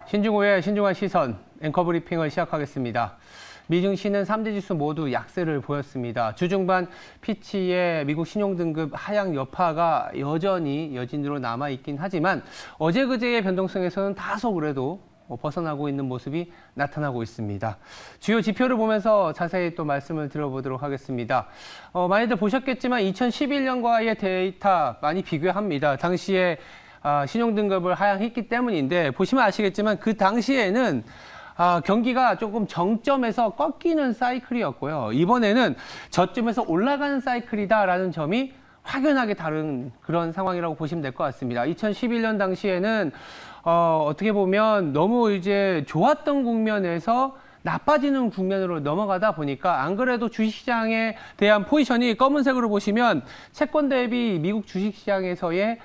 신중호의 신중한 시선 앵커 브리핑을 시작하겠습니다. 미증시는 3대 지수 모두 약세를 보였습니다. 주중반 피치의 미국 신용등급 하향 여파가 여전히 여진으로 남아있긴 하지만 어제 그제의 변동성에서는 다소 그래도 벗어나고 있는 모습이 나타나고 있습니다. 주요 지표를 보면서 자세히 또 말씀을 드려보도록 하겠습니다. 많이들 보셨겠지만 2011년과의 데이터 많이 비교합니다. 당시에 신용등급을 하향했기 때문인데 보시면 아시겠지만 그 당시에는 경기가 조금 정점에서 꺾이는 사이클이었고요. 이번에는 저점에서 올라가는 사이클이다라는 점이 확연하게 다른 그런 상황이라고 보시면 될 것 같습니다. 2011년 당시에는 어떻게 보면 너무 이제 좋았던 국면에서 나빠지는 국면으로 넘어가다 보니까 안 그래도 주식시장에 대한 포지션이 검은색으로 보시면 채권 대비 미국 주식시장에서의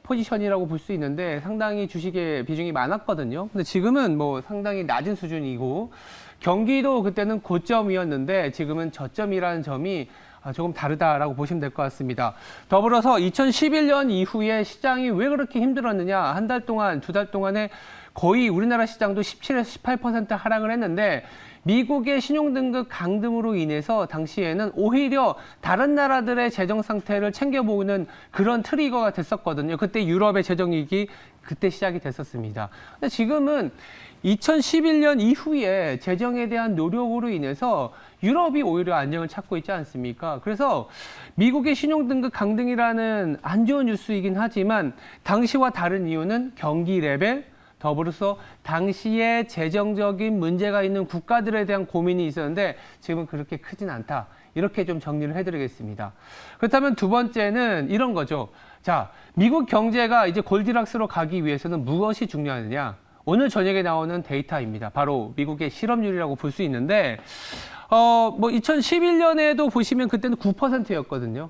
포지션이라고 볼 수 있는데 상당히 주식의 비중이 많았거든요. 근데 지금은 뭐 상당히 낮은 수준이고 경기도 그때는 고점이었는데 지금은 저점이라는 점이 조금 다르다라고 보시면 될 것 같습니다. 더불어서 2011년 이후에 시장이 왜 그렇게 힘들었느냐. 한 달 동안, 두 달 동안에 거의 우리나라 시장도 17에서 18% 하락을 했는데 미국의 신용등급 강등으로 인해서 당시에는 오히려 다른 나라들의 재정 상태를 챙겨보는 그런 트리거가 됐었거든요. 그때 유럽의 재정위기 그때 시작이 됐었습니다. 근데 지금은 2011년 이후에 재정에 대한 노력으로 인해서 유럽이 오히려 안정을 찾고 있지 않습니까? 그래서 미국의 신용등급 강등이라는 안 좋은 뉴스이긴 하지만 당시와 다른 이유는 경기 레벨, 더불어서 당시에 재정적인 문제가 있는 국가들에 대한 고민이 있었는데 지금은 그렇게 크진 않다. 이렇게 좀 정리를 해드리겠습니다. 그렇다면 두 번째는 이런 거죠. 자, 미국 경제가 이제 골디락스로 가기 위해서는 무엇이 중요하느냐? 오늘 저녁에 나오는 데이터입니다. 바로 미국의 실업률이라고 볼 수 있는데, 2011년에도 보시면 그때는 9%였거든요.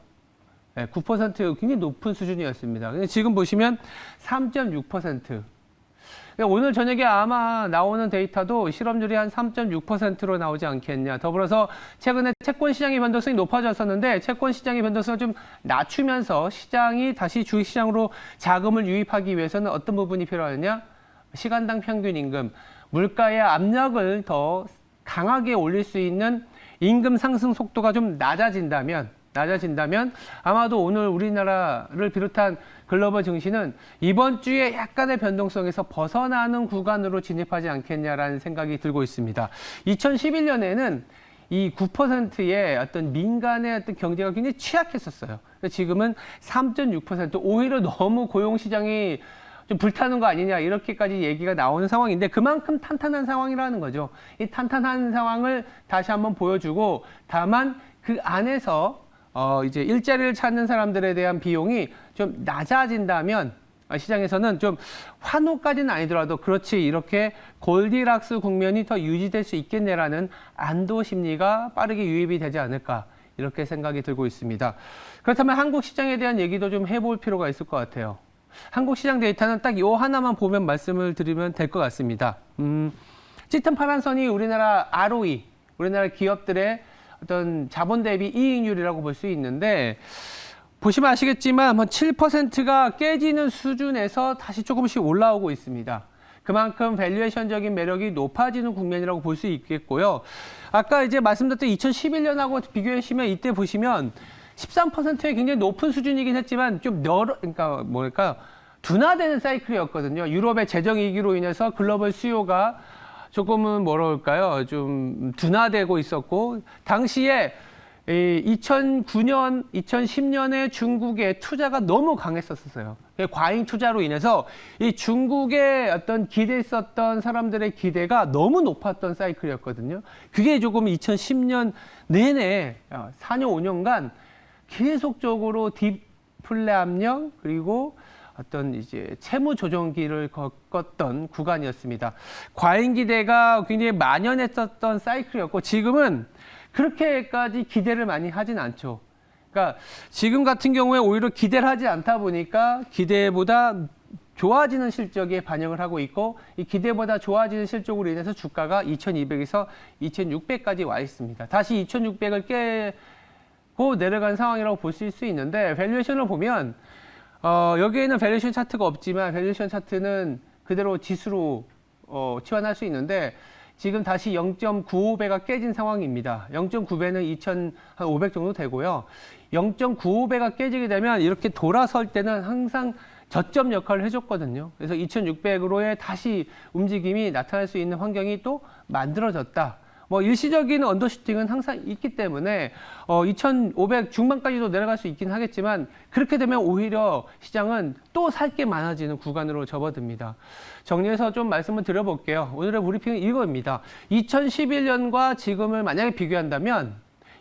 네, 9% 굉장히 높은 수준이었습니다. 근데 지금 보시면 3.6%. 오늘 저녁에 아마 나오는 데이터도 실업률이 한 3.6%로 나오지 않겠냐. 더불어서 최근에 채권 시장의 변동성이 높아졌었는데 채권 시장의 변동성을 좀 낮추면서 시장이 다시 주식시장으로 자금을 유입하기 위해서는 어떤 부분이 필요하느냐? 시간당 평균 임금, 물가의 압력을 더 강하게 올릴 수 있는 임금 상승 속도가 좀 낮아진다면 아마도 오늘 우리나라를 비롯한 글로벌 증시는 이번 주에 약간의 변동성에서 벗어나는 구간으로 진입하지 않겠냐라는 생각이 들고 있습니다. 2011년에는 이 9%의 어떤 민간의 어떤 경제가 굉장히 취약했었어요. 지금은 3.6%, 오히려 너무 고용시장이 좀 불타는 거 아니냐 이렇게까지 얘기가 나오는 상황인데 그만큼 탄탄한 상황이라는 거죠. 이 탄탄한 상황을 다시 한번 보여주고 다만 그 안에서 이제 일자리를 찾는 사람들에 대한 비용이 좀 낮아진다면 시장에서는 좀 환호까지는 아니더라도 그렇지 이렇게 골디락스 국면이 더 유지될 수 있겠네라는 안도 심리가 빠르게 유입이 되지 않을까 이렇게 생각이 들고 있습니다. 그렇다면 한국 시장에 대한 얘기도 좀 해볼 필요가 있을 것 같아요. 한국 시장 데이터는 딱 요 하나만 보면 말씀을 드리면 될 것 같습니다. 짙은 파란 선이 우리나라 ROE, 우리나라 기업들의 어떤 자본 대비 이익률이라고 볼 수 있는데 보시면 아시겠지만 7%가 깨지는 수준에서 다시 조금씩 올라오고 있습니다. 그만큼 밸류에이션적인 매력이 높아지는 국면이라고 볼 수 있겠고요. 아까 이제 말씀드렸던 2011년하고 비교해 보시면 이때 보시면 13%의 굉장히 높은 수준이긴 했지만 좀 둔화되는 사이클이었거든요. 유럽의 재정 위기로 인해서 글로벌 수요가 조금은 좀 둔화되고 있었고 당시에 2009년, 2010년에 중국의 투자가 너무 강했었어요. 과잉 투자로 인해서 이 중국에 어떤 기대했었던 사람들의 기대가 너무 높았던 사이클이었거든요. 그게 조금 2010년 내내 4년, 5년간 계속적으로 디플레 압력 그리고 어떤 이제 채무 조정기를 겪었던 구간이었습니다. 과잉 기대가 굉장히 만연했었던 사이클이었고 지금은 그렇게까지 기대를 많이 하진 않죠. 그러니까 지금 같은 경우에 오히려 기대를 하지 않다 보니까 기대보다 좋아지는 실적에 반영을 하고 있고 이 기대보다 좋아지는 실적으로 인해서 주가가 2200에서 2600까지 와 있습니다. 다시 2600을 깨고 내려간 상황이라고 볼 수 있는데 밸류에이션을 보면 여기에는 밸류에이션 차트가 없지만 밸류에이션 차트는 그대로 지수로 치환할 수 있는데 지금 다시 0.95배가 깨진 상황입니다. 0.9배는 2,500 정도 되고요. 0.95배가 깨지게 되면 이렇게 돌아설 때는 항상 저점 역할을 해줬거든요. 그래서 2,600으로의 다시 움직임이 나타날 수 있는 환경이 또 만들어졌다. 뭐 일시적인 언더슈팅은 항상 있기 때문에 2,500 중반까지도 내려갈 수 있긴 하겠지만 그렇게 되면 오히려 시장은 또 살 게 많아지는 구간으로 접어듭니다. 정리해서 좀 말씀을 드려볼게요. 오늘의 브리핑은 이거입니다. 2011년과 지금을 만약에 비교한다면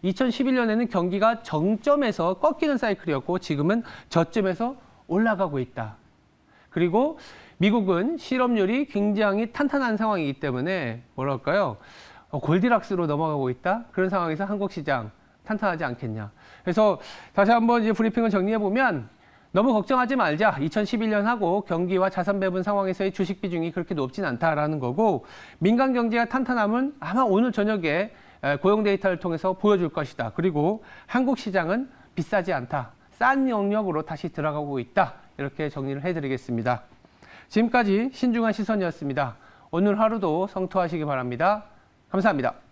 2011년에는 경기가 정점에서 꺾이는 사이클이었고 지금은 저점에서 올라가고 있다. 그리고 미국은 실업률이 굉장히 탄탄한 상황이기 때문에 뭐랄까요? 골디락스로 넘어가고 있다. 그런 상황에서 한국 시장 탄탄하지 않겠냐. 그래서 다시 한번 이제 브리핑을 정리해 보면 너무 걱정하지 말자. 2011년하고 경기와 자산 배분 상황에서의 주식 비중이 그렇게 높진 않다라는 거고 민간 경제가 탄탄함은 아마 오늘 저녁에 고용 데이터를 통해서 보여줄 것이다. 그리고 한국 시장은 비싸지 않다. 싼 영역으로 다시 들어가고 있다. 이렇게 정리를 해드리겠습니다. 지금까지 신중한 시선이었습니다. 오늘 하루도 성투하시기 바랍니다. 감사합니다.